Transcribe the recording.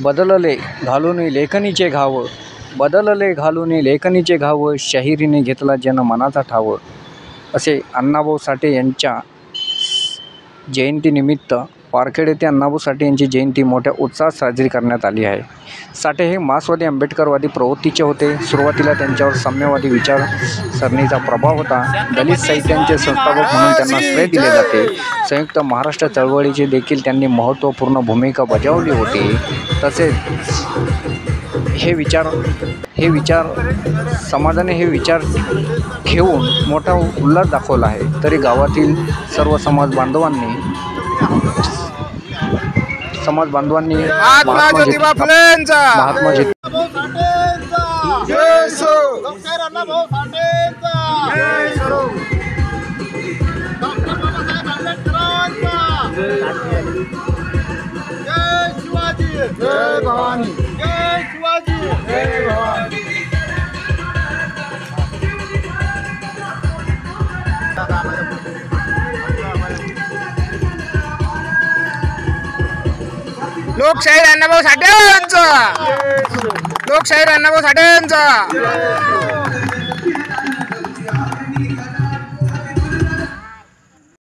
बदलले घालून लेखणीचे घाव, बदलले घालून लेखणीचे घाव, शाहिरीने घेतला जन मनाचा ठाव. असे अण्णाभाऊ साठे यांच्या जयंतीनिमित्त पारखेड येथे अण्णाभाऊ साठे यांची जयंती मोठ्या उत्साहात साजरी करण्यात आली आहे. साठे हे मार्क्सवादी आंबेडकरवादी प्रवृत्तीचे होते. सुरुवातीला त्यांच्यावर साम्यवादी विचारसरणीचा प्रभाव होता. दलित साहित्याचे संस्थापक म्हणून त्यांना श्रेय दिले जाते. संयुक्त महाराष्ट्र चळवळीची देखील त्यांनी महत्त्वपूर्ण भूमिका बजावली होती. तसेच समाजाने हे विचार घेऊन मोठा उल्हास दाखवला आहे. तरी गावातील सर्व समाज बांधवांनी महात्मा ज्योतिबा फुलेंचा जय सो, डॉक्टर अण्णाभाऊ साठेंचा जय सो, डॉक्टर बाबासाहेब आंबेडकरांचा जय शिवाजी, जय भवानी, जय शिवाजी, जय भवानी. लोकशाहीर अण्णाभाऊ साठे यांचा, लोकशाहीर अण्णाभाऊ साठे यांचा.